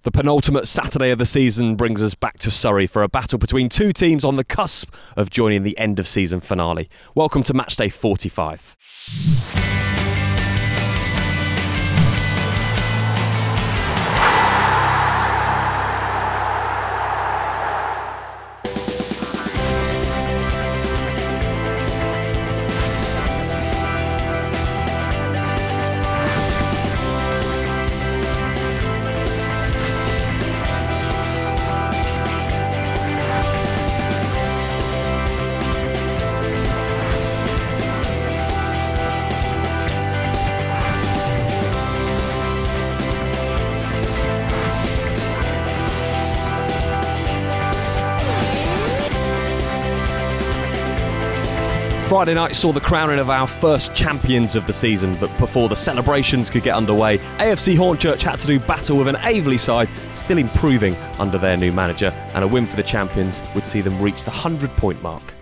The penultimate Saturday of the season brings us back to Surrey for a battle between two teams on the cusp of joining the end of season finale. Welcome to Matchday 45. Friday night saw the crowning of our first champions of the season, but before the celebrations could get underway, AFC Hornchurch had to do battle with an Aveley side still improving under their new manager, and a win for the champions would see them reach the 100-point mark.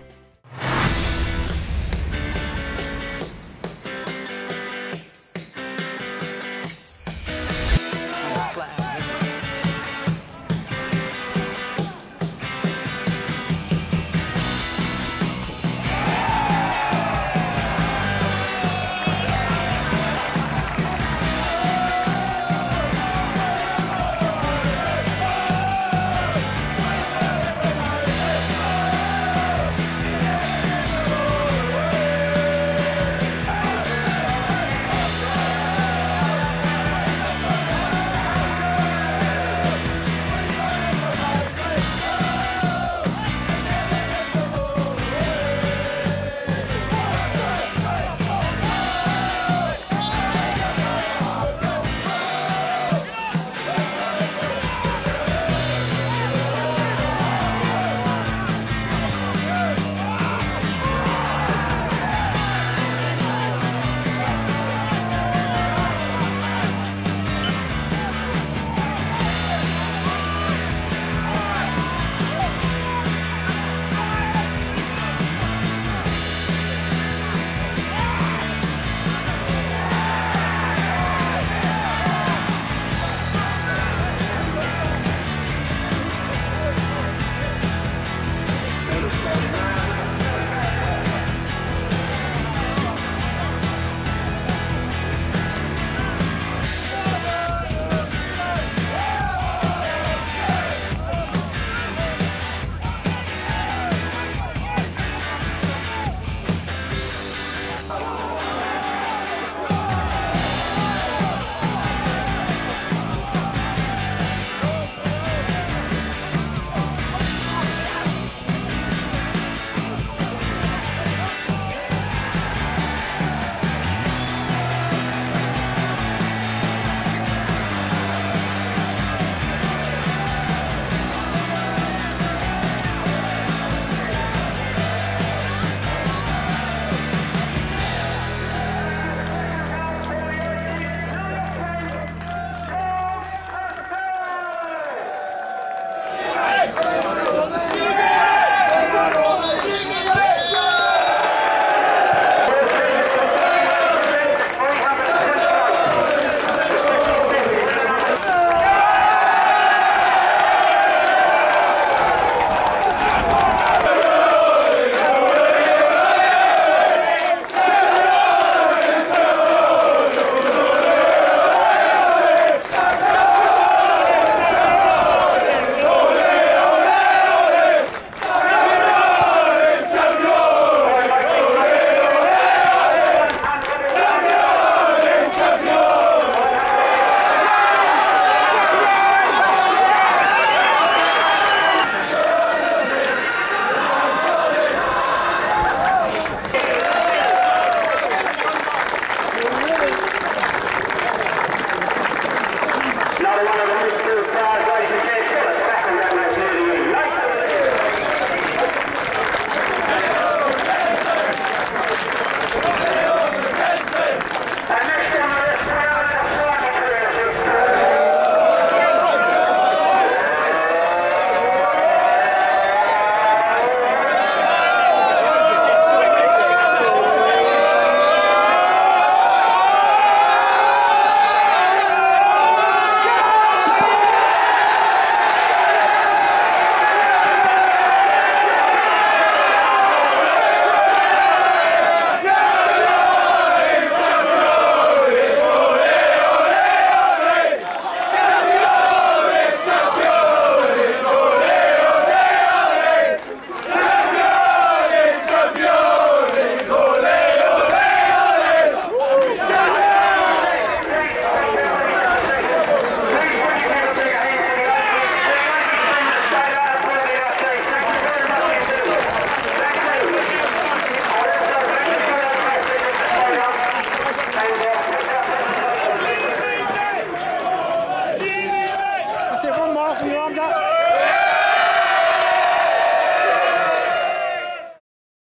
on, Mark, with your arms up.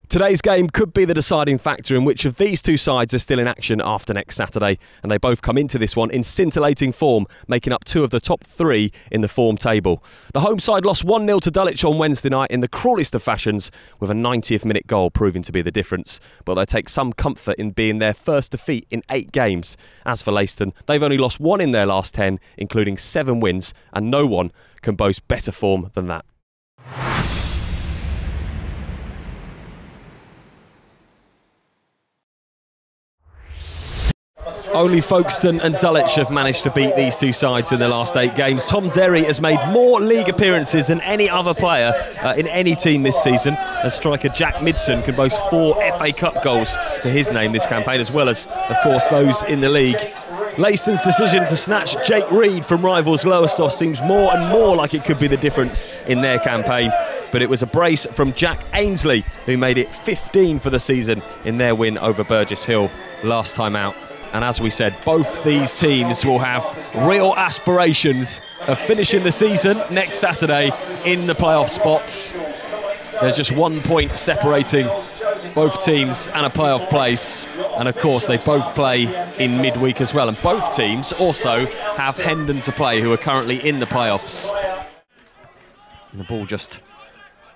Today's game could be the deciding factor in which of these two sides are still in action after next Saturday, and they both come into this one in scintillating form, making up two of the top three in the form table. The home side lost 1-0 to Dulwich on Wednesday night in the cruelest of fashions, with a 90th minute goal proving to be the difference, but they take some comfort in being their first defeat in 8 games. As for Leiston, they've only lost 1 in their last 10, including 7 wins, and no one can boast better form than that. Only Folkestone and Dulwich have managed to beat these two sides in the last 8 games. Tom Derry has made more league appearances than any other player in any team this season. And striker Jack Midson can boast 4 FA Cup goals to his name this campaign, as well as, of course, those in the league. Leiston's decision to snatch Jake Reed from rivals Lowestoft seems more and more like it could be the difference in their campaign. But it was a brace from Jack Ainsley who made it 15 for the season in their win over Burgess Hill last time out. And as we said, both these teams will have real aspirations of finishing the season next Saturday in the playoff spots. There's just 1 point separating both teams and a playoff place. And of course, they both play in midweek as well. And both teams also have Hendon to play, who are currently in the playoffs. And the ball just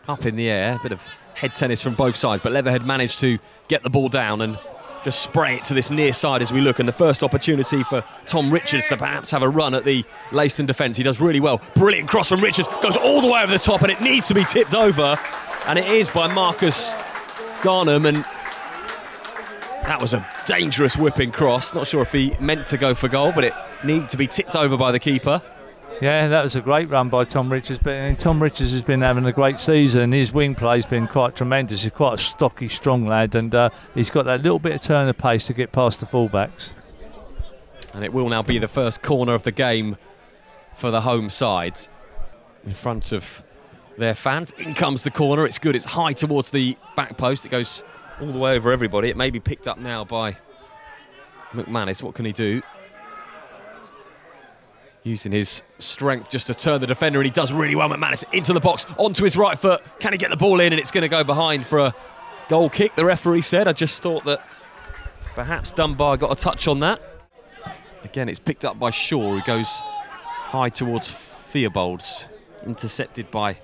up in the air, a bit of head tennis from both sides. But Leatherhead managed to get the ball down and just spray it to this near side as we look, and the first opportunity for Tom Richards to perhaps have a run at the Leiston defence. He does really well. Brilliant cross from Richards, goes all the way over the top, and it needs to be tipped over, and it is by Marcus Garnham, and that was a dangerous whipping cross. Not sure if he meant to go for goal, but it needed to be tipped over by the keeper. Yeah, that was a great run by Tom Richards. But Tom Richards has been having a great season. His wing play's been quite tremendous. He's quite a stocky, strong lad, and he's got that little bit of turn of pace to get past the fullbacks. And it will now be the first corner of the game for the home side. In front of their fans. In comes the corner. It's good. It's high towards the back post. It goes all the way over everybody. It may be picked up now by McManus. What can he do? Using his strength just to turn the defender, and he does really well. McManus into the box, onto his right foot. Can he get the ball in? And it's going to go behind for a goal kick, the referee said. I just thought that perhaps Dunbar got a touch on that. Again, it's picked up by Shaw, who goes high towards Theobalds. Intercepted by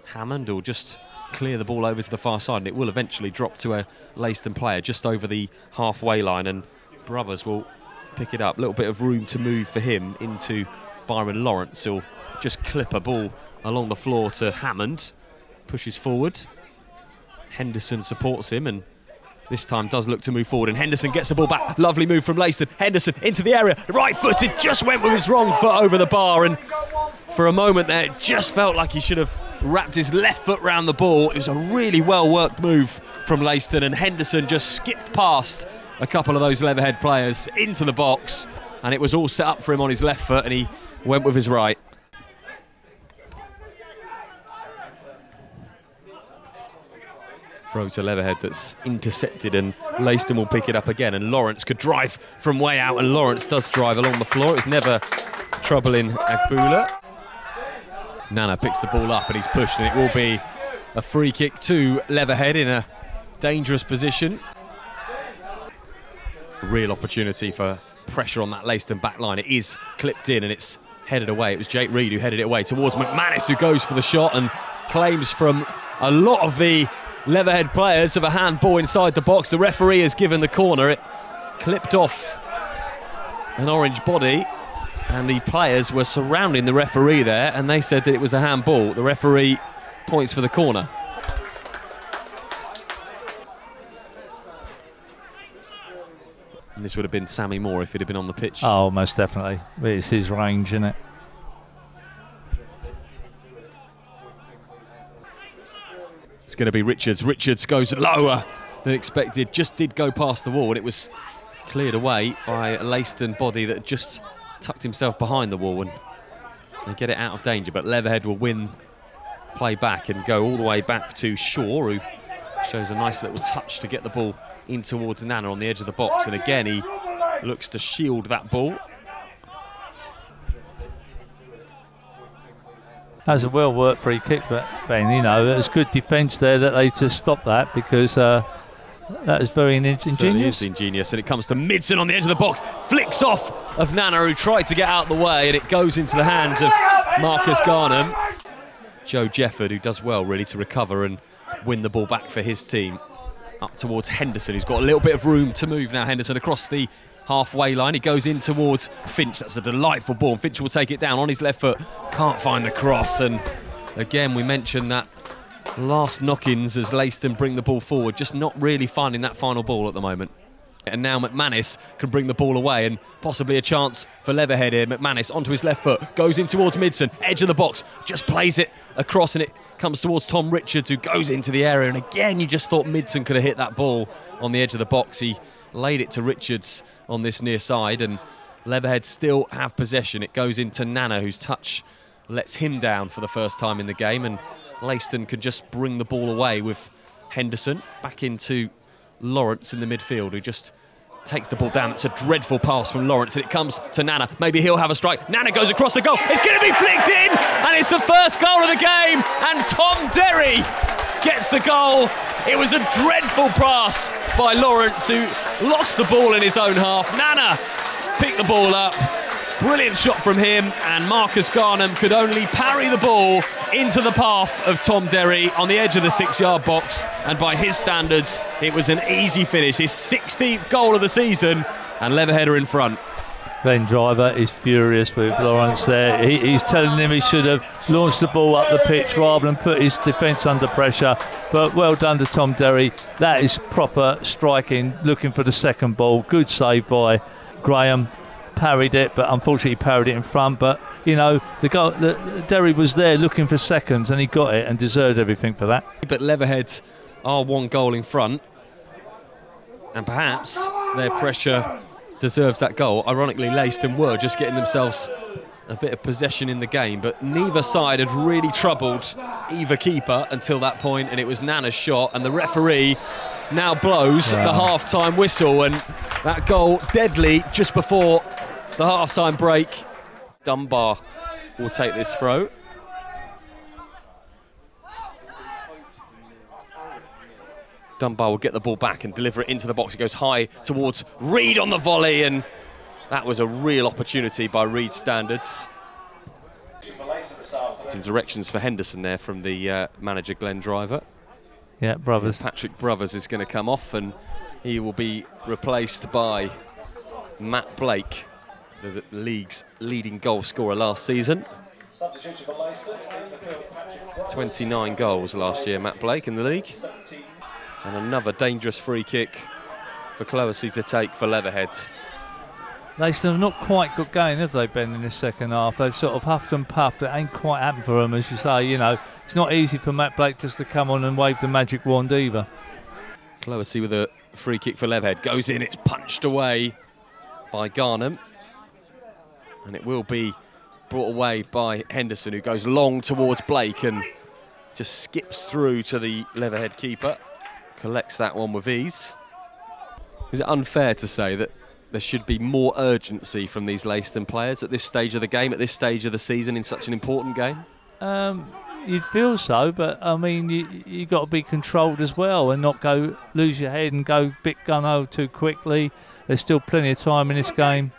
Hammond, who'll just clear the ball over to the far side, and it will eventually drop to a Leiston player just over the halfway line, and Brothers will pick it up. A little bit of room to move for him into Byron Lawrence. He'll just clip a ball along the floor to Hammond. Pushes forward. Henderson supports him, and this time does look to move forward, and Henderson gets the ball back. Lovely move from Leiston. Henderson into the area. Right-footed, just went with his wrong foot over the bar, and for a moment there, it just felt like he should have wrapped his left foot round the ball. It was a really well-worked move from Leiston, and Henderson just skipped past a couple of those Leatherhead players into the box, and it was all set up for him on his left foot, and he went with his right. Throw to Leatherhead that's intercepted, and Leiston will pick it up again, and Lawrence could drive from way out, and Lawrence does drive along the floor. It was never trouble in Agbula. Nana picks the ball up and he's pushed, and it will be a free kick to Leatherhead in a dangerous position. Real opportunity for pressure on that Leiston back line. It is clipped in and it's headed away. It was Jake Reed who headed it away towards McManus, who goes for the shot and claims from a lot of the Leatherhead players of a handball inside the box. The referee has given the corner. It clipped off an orange body, and the players were surrounding the referee there, and they said that it was a handball. The referee points for the corner. And this would have been Sammy Moore if he'd have been on the pitch. Oh, most definitely. It's his range, isn't it? It's going to be Richards. Richards goes lower than expected. Just did go past the wall, and it was cleared away by a Leiston body that just tucked himself behind the wall, and they get it out of danger. But Leatherhead will win play back and go all the way back to Shaw, who shows a nice little touch to get the ball in towards Nana on the edge of the box, and again he looks to shield that ball. That's a well-worked free kick, but Ben, you know, it was good defence there that they just stopped that, because that is very ingenious. Certainly is ingenious, and it comes to Midson on the edge of the box, flicks off of Nana, who tried to get out of the way, and it goes into the hands of Marcus Garnham. Joe Jefford, who does well really to recover and win the ball back for his team. Up towards Henderson, who's got a little bit of room to move now. Henderson across the halfway line. He goes in towards Finch. That's a delightful ball. Finch will take it down on his left foot. Can't find the cross. And again, we mentioned that last knock-ins as Leiston bring the ball forward. Just not really finding that final ball at the moment. And now McManus can bring the ball away, and possibly a chance for Leatherhead here. McManus onto his left foot, goes in towards Midson, edge of the box, just plays it across, and it comes towards Tom Richards, who goes into the area. And again, you just thought Midson could have hit that ball on the edge of the box. He laid it to Richards on this near side, and Leatherhead still have possession. It goes into Nana, whose touch lets him down for the first time in the game, and Leiston can just bring the ball away with Henderson back into Lawrence in the midfield, who just takes the ball down. It's a dreadful pass from Lawrence, and it comes to Nana. Maybe he'll have a strike. Nana goes across the goal. It's going to be flicked in, and it's the first goal of the game, and Tom Derry gets the goal. It was a dreadful pass by Lawrence, who lost the ball in his own half. Nana picked the ball up. Brilliant shot from him, and Marcus Garnham could only parry the ball into the path of Tom Derry on the edge of the 6-yard box, and by his standards it was an easy finish. His 16th goal of the season, and Leatherhead are in front. Glenn Driver is furious with Lawrence there. He's telling him he should have launched the ball up the pitch rather than put his defence under pressure. But well done to Tom Derry. That is proper striking, looking for the second ball. Good save by Graham. Parried it, but unfortunately parried it in front. But you know, Derry was there looking for seconds, and he got it and deserved everything for that. But Leatherhead are one goal in front, and perhaps their pressure deserves that goal. Ironically, Leiston were just getting themselves a bit of possession in the game, but neither side had really troubled either keeper until that point, and it was Nana's shot, and the referee now blows the half-time whistle, and that goal deadly just before the half-time break. Dunbar will take this throw. Dunbar will get the ball back and deliver it into the box. It goes high towards Reid on the volley, and that was a real opportunity by Reid standards. Some directions for Henderson there from the manager, Glenn Driver. Yeah, Brothers. Patrick Brothers is going to come off, and he will be replaced by Matt Blake, the league's leading goal scorer last season. 29 goals last year, Matt Blake, in the league. And another dangerous free kick for Cloesey to take for Leatherhead. Leiston have not quite got going, have they, Ben, in the second half? They've sort of huffed and puffed. It ain't quite happened for them, as you say. You know, it's not easy for Matt Blake just to come on and wave the magic wand either. Cloesey with a free kick for Leatherhead. Goes in, it's punched away by Garnham. And it will be brought away by Henderson, who goes long towards Blake and just skips through to the Leatherhead keeper. Collects that one with ease. Is it unfair to say that there should be more urgency from these Leiston players at this stage of the game, at this stage of the season, in such an important game? You'd feel so, but I mean, you got to be controlled as well and not go lose your head and go bit gun-ho too quickly. There's still plenty of time in this game.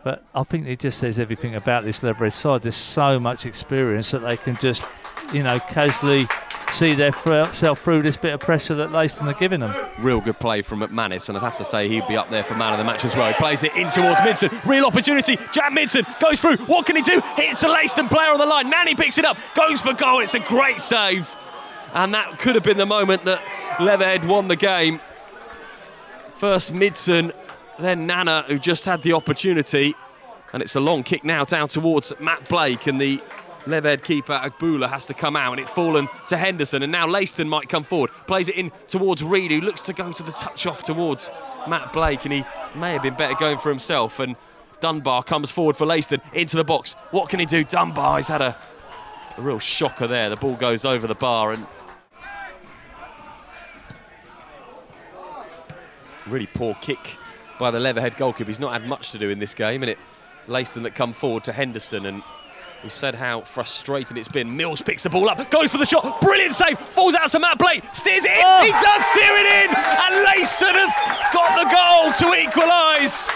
But I think it just says everything about this Leatherhead side. There's so much experience that they can just, you know, casually see themselves through this bit of pressure that Leiston are giving them. Real good play from McManus, and I'd have to say he'd be up there for man of the match as well. He plays it in towards Midson. Real opportunity. Jack Midson goes through. What can he do? Hits a Leiston player on the line. Nanny picks it up, goes for goal. It's a great save. And that could have been the moment that Leatherhead won the game. First Midson, then Nana, who just had the opportunity. And it's a long kick now down towards Matt Blake, and the Leatherhead keeper Agbula has to come out, and it's fallen to Henderson, and now Leiston might come forward. Plays it in towards Reid, who looks to go to the touch off towards Matt Blake, and he may have been better going for himself. And Dunbar comes forward for Leiston into the box. What can he do? Dunbar, he's had a real shocker there. The ball goes over the bar, and really poor kick by the Leatherhead goalkeeper. He's not had much to do in this game, and it Leiston that come forward to Henderson, and We said how frustrating it's been. Mills picks the ball up, goes for the shot, brilliant save, falls out to Matt Blake, steers it in, he does steer it in, and Leiston have got the goal to equalise.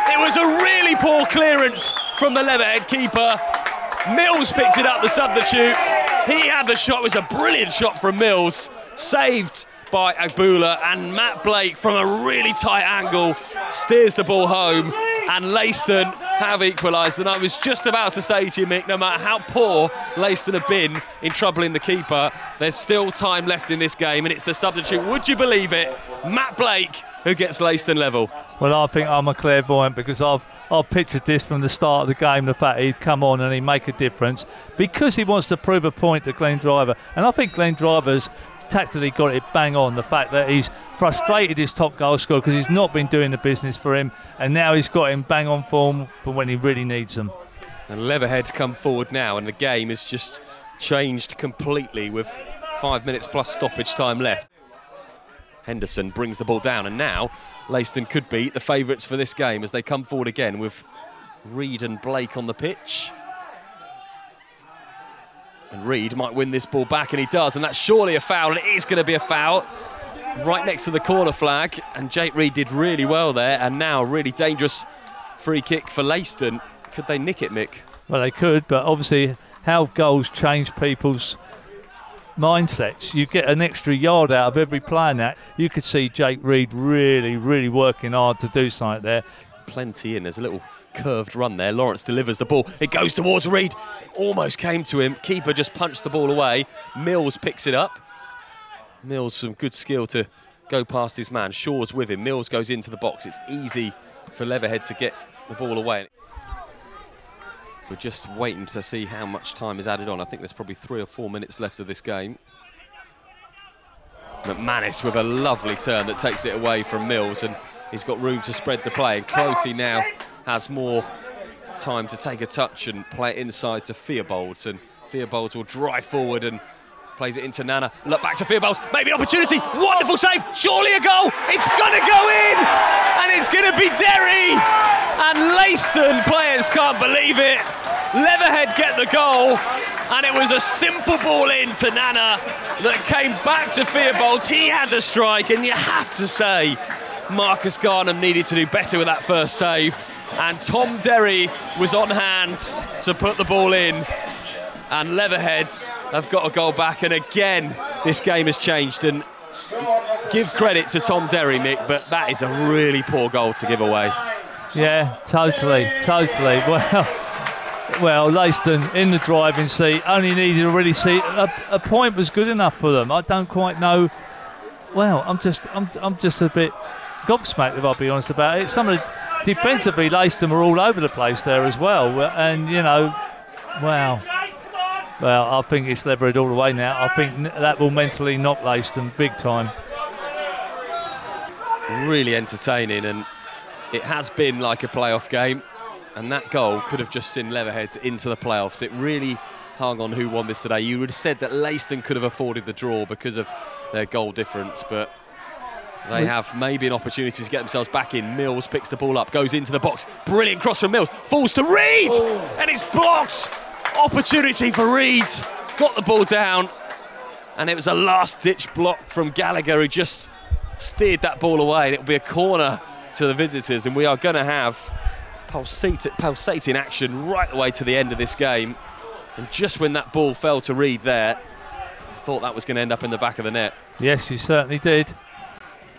It was a really poor clearance from the Leatherhead keeper. Mills picked it up, the substitute. He had the shot, it was a brilliant shot from Mills, saved by Agbula, and Matt Blake from a really tight angle steers the ball home, and Leiston have equalised. And I was just about to say to you, Mick, no matter how poor Leiston have been in troubling the keeper, there's still time left in this game, and it's the substitute, would you believe it, Matt Blake, who gets Leiston level. Well, I think I'm a clairvoyant, because I've pictured this from the start of the game, the fact he'd come on and he'd make a difference, because he wants to prove a point to Glenn Driver. And I think Glenn Driver's tactically got it bang on, the fact that he's frustrated his top goal scorer because he's not been doing the business for him, and now he's got him bang on form for when he really needs them. And Leatherhead's come forward now, and the game has just changed completely with 5 minutes plus stoppage time left. Henderson brings the ball down, and now Leiston could be the favourites for this game as they come forward again with Reid and Blake on the pitch. And Reid might win this ball back, and he does, and that's surely a foul, and it is going to be a foul right next to the corner flag, and Jake Reid did really well there, and now a really dangerous free kick for Leiston. Could they nick it, Mick? Well, they could, but obviously how goals change people's mindsets. You get an extra yard out of every player now. You could see Jake Reid really working hard to do something there. Plenty in, there's a little curved run there. Lawrence delivers the ball, it goes towards Reid, almost came to him, keeper just punched the ball away. Mills picks it up. Mills, some good skill to go past his man. Shaw's with him, Mills goes into the box. It's easy for Leatherhead to get the ball away. We're just waiting to see how much time is added on. I think there's probably 3 or 4 minutes left of this game. McManus with a lovely turn that takes it away from Mills, and he's got room to spread the play, and Closey now has more time to take a touch and play it inside to Theobald, and Theobald will drive forward and plays it into Nana. Look back to Theobald, maybe an opportunity, wonderful save, surely a goal, it's gonna go in, and it's gonna be Derry, and Leiston players can't believe it. Leatherhead get the goal, and it was a simple ball in to Nana that came back to Theobald. He had the strike, and you have to say Marcus Garnham needed to do better with that first save, and Tom Derry was on hand to put the ball in, and Leatherhead have got a goal back. And again, this game has changed, and give credit to Tom Derry, Mick, but that is a really poor goal to give away. Yeah, totally. Well, Leiston in the driving seat, only needed to really see a point was good enough for them. I don't quite know. Well, I'm just a bit gobsmacked, if I'll be honest about it. Some of the defensively, Leiston were all over the place there as well, and you know, wow. Well, I think it's Leatherhead all the way now. I think that will mentally knock Leiston big time. Really entertaining, and it has been like a playoff game, and that goal could have just sent Leatherhead into the playoffs. It really hung on who won this today. You would have said that Leiston could have afforded the draw because of their goal difference, but they have maybe an opportunity to get themselves back in. Mills picks the ball up, goes into the box. Brilliant cross from Mills, falls to Reid, and it's blocked. Opportunity for Reid, got the ball down, and it was a last-ditch block from Gallagher, who just steered that ball away, and it'll be a corner to the visitors, and we are going to have pulsating action right the way to the end of this game. And just when that ball fell to Reid there, I thought that was going to end up in the back of the net. Yes, you certainly did.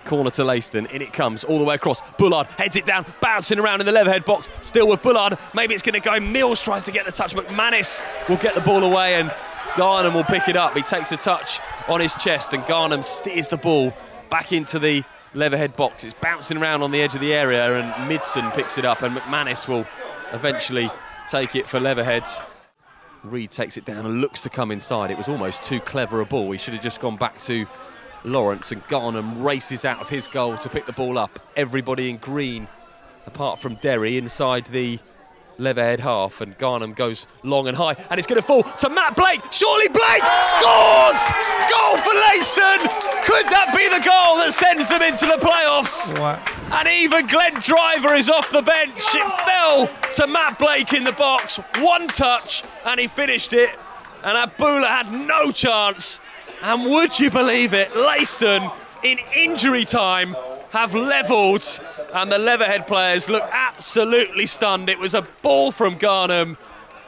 Corner to Leiston, in it comes, all the way across. Bullard heads it down, bouncing around in the Leatherhead box, still with Bullard. Maybe it's going to go. Mills tries to get the touch, but McManus will get the ball away, and Garnham will pick it up. He takes a touch on his chest, and Garnham steers the ball back into the Leatherhead box. It's bouncing around on the edge of the area, and Midson picks it up, and McManus will eventually take it for Leatherhead. Reid takes it down and looks to come inside. It was almost too clever a ball. He should have just gone back to Lawrence, and Garnham races out of his goal to pick the ball up. Everybody in green, apart from Derry, inside the Leatherhead half, and Garnham goes long and high, and it's going to fall to Matt Blake. Surely Blake scores! Goal for Leiston! Could that be the goal that sends them into the playoffs? Wow. And even Glenn Driver is off the bench. It fell to Matt Blake in the box. One touch, and he finished it. And Abula had no chance. And would you believe it, Leiston, in injury time, have levelled, and the Leatherhead players look absolutely stunned. It was a ball from Garnham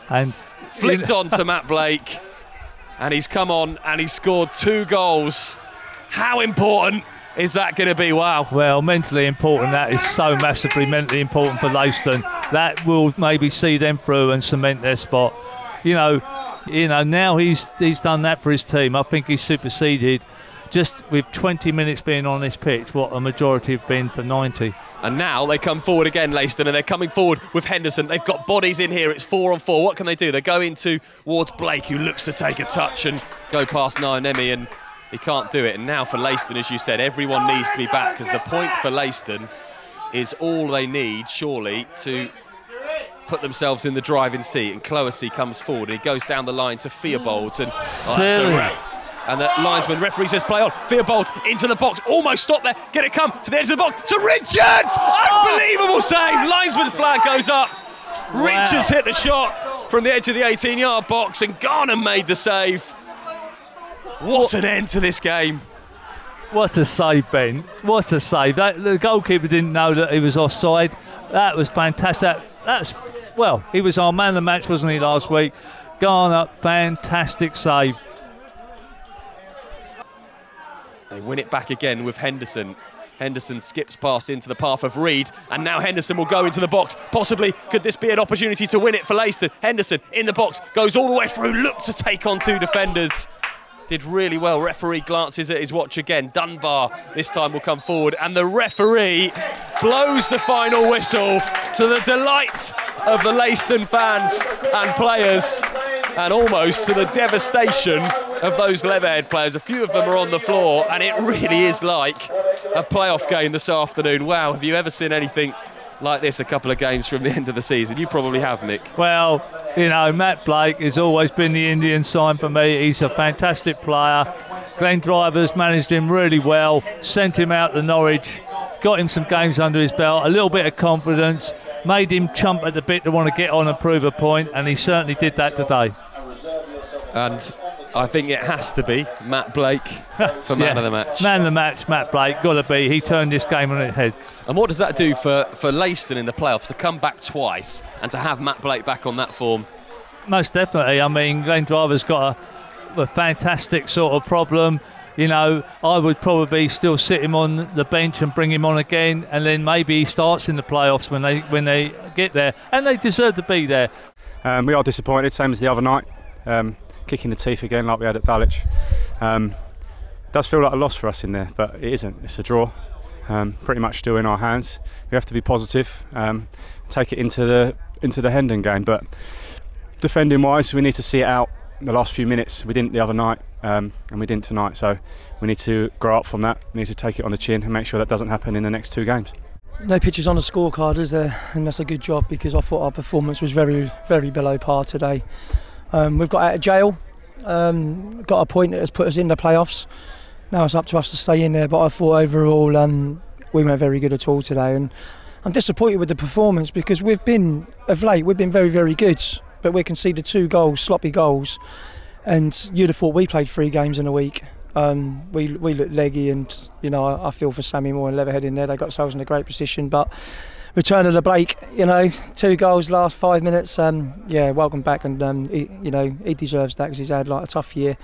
and flicked on to Matt Blake, and he's come on and he's scored 2 goals. How important is that going to be? Wow. Well, mentally important. That is so massively mentally important for Leiston. That will maybe see them through and cement their spot. You know, now he's done that for his team. I think he's superseded, just with 20 minutes being on this pitch, what a majority have been for 90. And now they come forward again, Leiston, and they're coming forward with Henderson. They've got bodies in here. It's 4-on-4. What can they do? They go into towards Blake, who looks to take a touch and go past Nainemi, and he can't do it. And now for Leiston, as you said, everyone needs to be back, because the point for Leiston is all they need, surely, to put themselves in the driving seat. And Cloesy comes forward, and he goes down the line to Theobald, and that's a wrap. And the linesman, referee says play on. Theobald into the box, almost stopped there. Get it come to the edge of the box, to Richards! Unbelievable save! Linesman's flag goes up. Wow. Richards hit the shot from the edge of the 18-yard box, and Garnham made the save. What an end to this game. What a save, Ben. What a save. The goalkeeper didn't know that he was offside. That was fantastic. Well, he was our man of the match, wasn't he, last week? Garnham, fantastic save. They win it back again with Henderson. Henderson skips past into the path of Reed, and now Henderson will go into the box. Possibly, could this be an opportunity to win it for Leiston? Henderson in the box, goes all the way through, looked to take on 2 defenders. Did really well. Referee glances at his watch again. Dunbar this time will come forward, and the referee blows the final whistle to the delight of the Leiston fans and players, and almost to the devastation of those Leatherhead players. A few of them are on the floor, and it really is like a playoff game this afternoon. Wow, have you ever seen anything like this a couple of games from the end of the season? You probably have, Nick. Well, you know, Matt Blake has always been the Indian sign for me. He's a fantastic player. Glenn Driver's managed him really well, sent him out to Norwich, got him some games under his belt, a little bit of confidence, made him chump at the bit to want to get on and prove a point, and he certainly did that today. And I think it has to be Matt Blake for man of the match. Man of the match, Matt Blake, got to be. He turned this game on its head. And what does that do for Leiston in the playoffs, to come back twice and to have Matt Blake back on that form? Most definitely. I mean, Glenn Driver's got a fantastic sort of problem. You know, I would probably still sit him on the bench and bring him on again, and then maybe he starts in the playoffs when they get there, and they deserve to be there. We are disappointed, same as the other night. Kicking the teeth again like we had at Dulwich. It does feel like a loss for us in there, but it isn't. It's a draw. Pretty much still in our hands. We have to be positive, take it into the Hendon game. But defending wise, we need to see it out the last few minutes. We didn't the other night, and we didn't tonight. So we need to grow up from that. We need to take it on the chin and make sure that doesn't happen in the next 2 games. No pictures on the scorecard, is there? And that's a good job, because I thought our performance was very, very below par today. We've got out of jail, got a point that has put us in the playoffs. Now it's up to us to stay in there, but I thought overall we weren't very good at all today, and I'm disappointed with the performance, because of late we've been very, very good, but we conceded 2 goals, sloppy goals, and you'd have thought we played 3 games in a week. We looked leggy, and you know, I feel for Sammy Moore and Leatherhead in there. They got themselves in a great position, but return of the Blake, you know, 2 goals last 5 minutes. Yeah, welcome back, and he deserves that, because he's had like a tough year.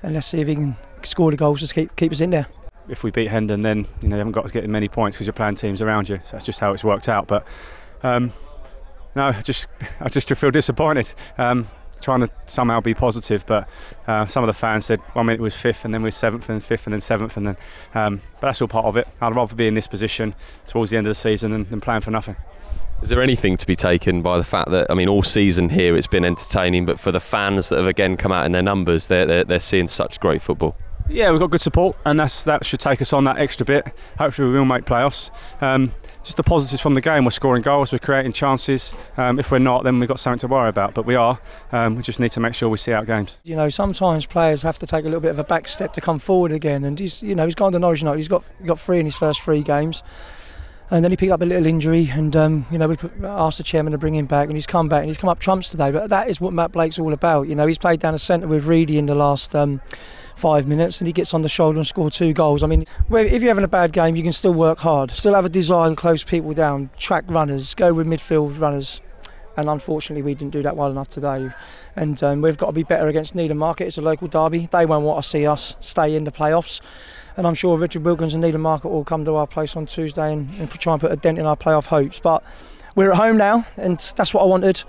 And let's see if he can score the goals to keep us in there. If we beat Hendon, then you haven't got to get many points because you're playing teams around you. So that's just how it's worked out. But no, I just feel disappointed. Trying to somehow be positive, but some of the fans said 1 minute was 5th, and then we're 7th, and 5th, and then 7th, and then. But that's all part of it. I'd rather be in this position towards the end of the season than playing for nothing. Is there anything to be taken by the fact that, I mean, all season here it's been entertaining, but for the fans that have again come out in their numbers, they're seeing such great football? Yeah, we've got good support, and that should take us on that extra bit. Hopefully we will make playoffs. Just the positives from the game: we're scoring goals, we're creating chances. If we're not, then we've got something to worry about, but we are. We just need to make sure we see out games. You know, sometimes players have to take a little bit of a back step to come forward again, and he's gone to Norwich now. He's got 3 in his first 3 games. And then he picked up a little injury, and we asked the chairman to bring him back, and he's come back and he's come up trumps today. But that is what Matt Blake's all about. You know, he's played down the centre with Reedy in the last 5 minutes, and he gets on the shoulder and scored 2 goals. I mean, if you're having a bad game, you can still work hard, still have a desire to close people down, track runners, go with midfield runners. And unfortunately, we didn't do that well enough today. And we've got to be better against Needham Market. It's a local derby. They won't want to see us stay in the playoffs. And I'm sure Richard Wilkins and Needham Market will come to our place on Tuesday and try and put a dent in our playoff hopes. But we're at home now, and that's what I wanted.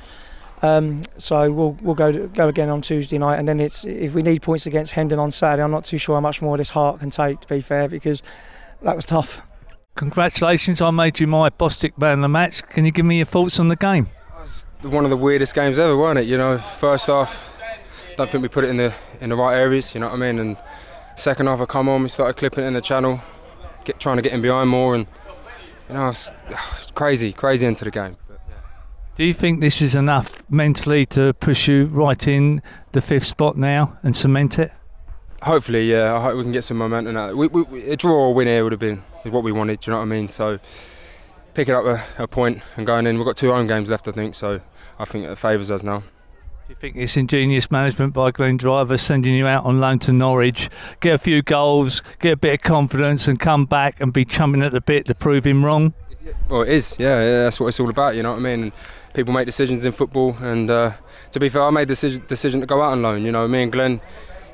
So we'll go again on Tuesday night, and then if we need points against Hendon on Saturday, I'm not too sure how much more this heart can take, to be fair, because that was tough. Congratulations, I made you my Bostik man of the match. Can you give me your thoughts on the game? It was one of the weirdest games ever, wasn't it? You know, first half, don't think we put it in the right areas, you know what I mean? And second half, I come on, we started clipping it in the channel, trying to get in behind more, and you know, it's crazy into the game. Do you think this is enough mentally to push you right in the 5th spot now and cement it? Hopefully, yeah. I hope we can get some momentum out. A draw or win here would have been what we wanted. Do you know what I mean? So picking up a point and going in. We've got 2 home games left, I think. So I think it favours us now. Do you think it's ingenious management by Glenn Driver sending you out on loan to Norwich, get a few goals, get a bit of confidence, and come back and be chumming at the bit to prove him wrong? Well, it is. Yeah, that's what it's all about. You know what I mean? And people make decisions in football, and to be fair, I made the decision to go out on loan. You know, me and Glenn,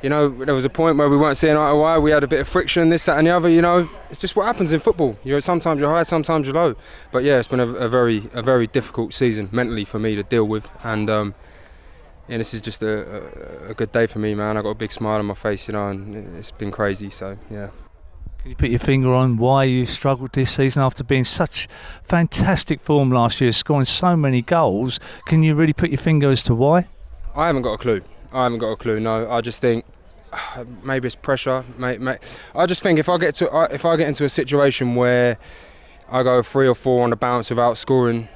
you know, there was a point where we weren't seeing eye to eye. We had a bit of friction, this, that and the other. You know, it's just what happens in football. You know, sometimes you're high, sometimes you're low. But yeah, it's been a very difficult season mentally for me to deal with, and this is just a good day for me, man. I got a big smile on my face, you know, and it's been crazy. So yeah. Can you put your finger on why you struggled this season after being such fantastic form last year, scoring so many goals? Can you really put your finger as to why? I haven't got a clue. No, I just think maybe it's pressure. I just think if I get into a situation where I go 3 or 4 on the bounce without scoring,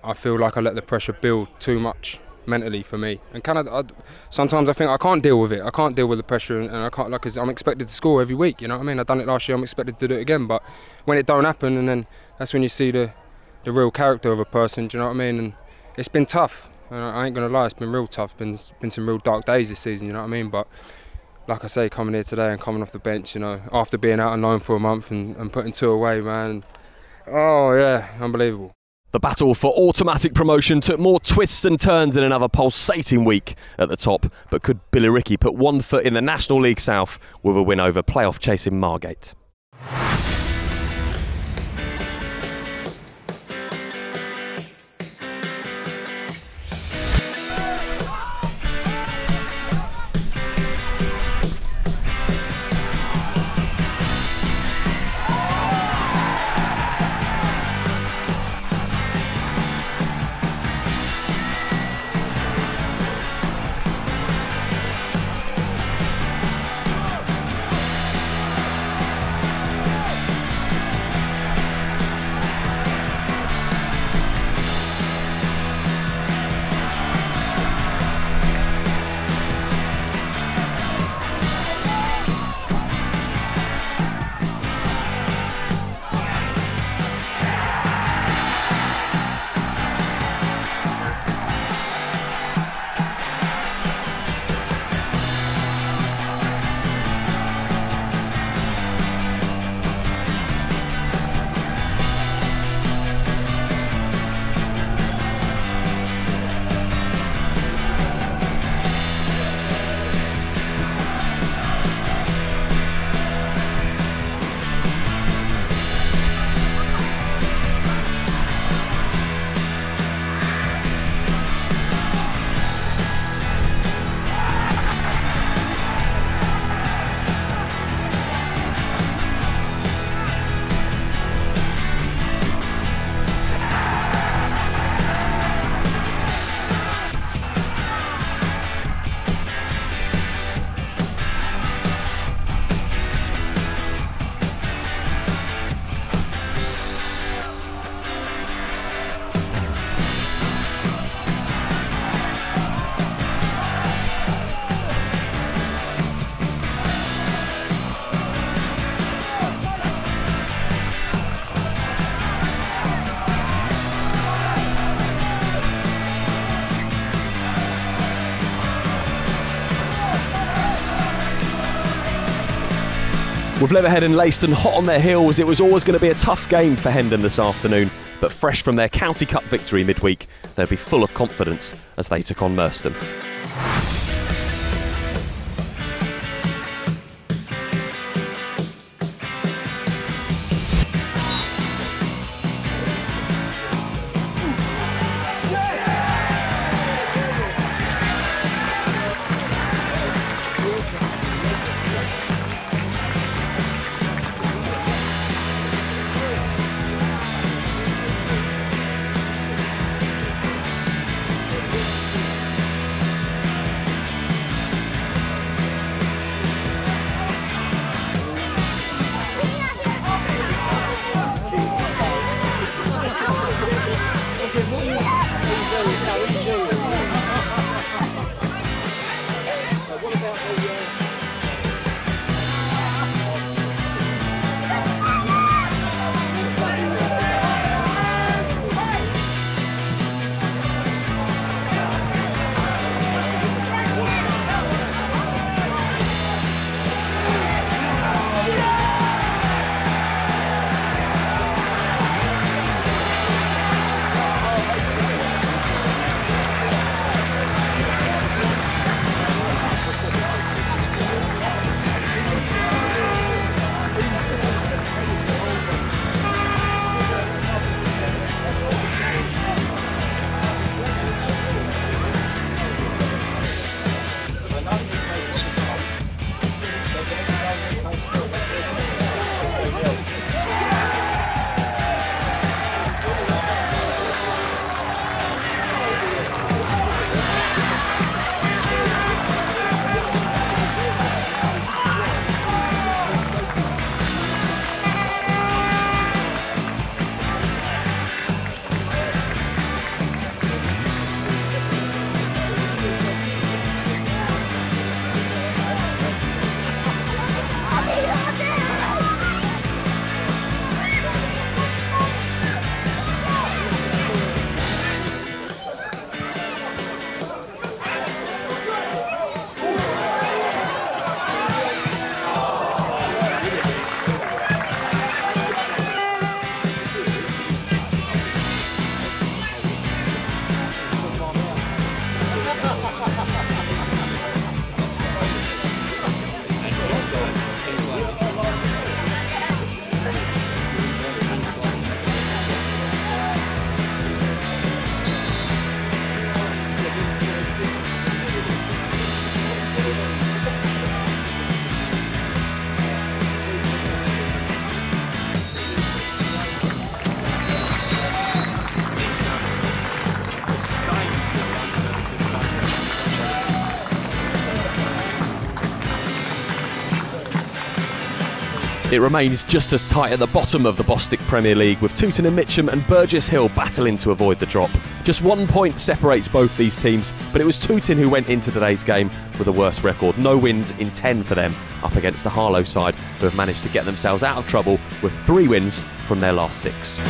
I feel like I let the pressure build too much mentally for me, and sometimes I think I can't deal with it. I can't deal with the pressure, and I can't, because I'm expected to score every week. You know what I mean? I've done it last year. I'm expected to do it again. But when it don't happen, and then that's when you see the real character of a person. Do you know what I mean? And it's been tough. And I ain't gonna lie, it's been real tough. Been some real dark days this season. You know what I mean? But like I say, coming here today and coming off the bench, you know, after being out on loan for a month and putting 2 away, man. Oh yeah, unbelievable. The battle for automatic promotion took more twists and turns in another pulsating week at the top, but could Billericay put one foot in the National League South with a win over playoff chasing Margate? With Leatherhead and Leiston hot on their heels, it was always going to be a tough game for Hendon this afternoon, but fresh from their County Cup victory midweek, they'll be full of confidence as they took on Merstham. It remains just as tight at the bottom of the Bostik Premier League, with Tooting and Mitcham and Burgess Hill battling to avoid the drop. Just 1 point separates both these teams, but it was Tooting who went into today's game with a worse record. No wins in 10 for them, up against the Harlow side, who have managed to get themselves out of trouble with 3 wins from their last 6.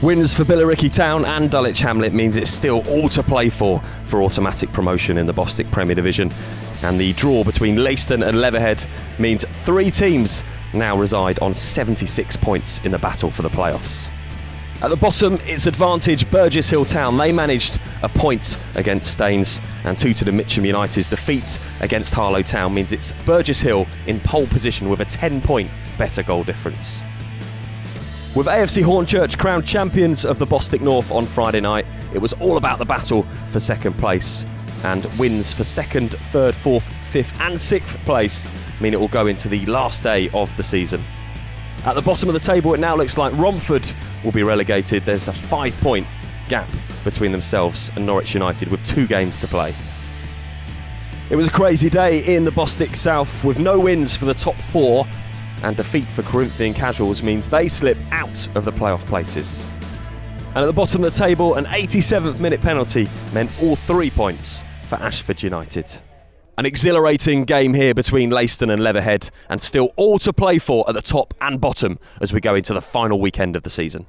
Wins for Billericay Town and Dulwich Hamlet means it's still all to play for automatic promotion in the Bostik Premier Division. And the draw between Leiston and Leatherhead means 3 teams now reside on 76 points in the battle for the playoffs. At the bottom, it's advantage Burgess Hill Town. They managed a point against Staines, and Tooting and Mitcham United's defeat against Harlow Town means it's Burgess Hill in pole position with a 10-point better goal difference. With AFC Hornchurch crowned champions of the Bostik North on Friday night, it was all about the battle for second place, and wins for 2nd, 3rd, 4th, 5th and 6th place mean it will go into the last day of the season. At the bottom of the table, it now looks like Romford will be relegated. There's a 5-point gap between themselves and Norwich United with 2 games to play. It was a crazy day in the Bostik South with no wins for the top 4, and defeat for Corinthian Casuals means they slip out of the playoff places. And at the bottom of the table, an 87th minute penalty meant all 3 points for Ashford United. An exhilarating game here between Leiston and Leatherhead, and still all to play for at the top and bottom as we go into the final weekend of the season.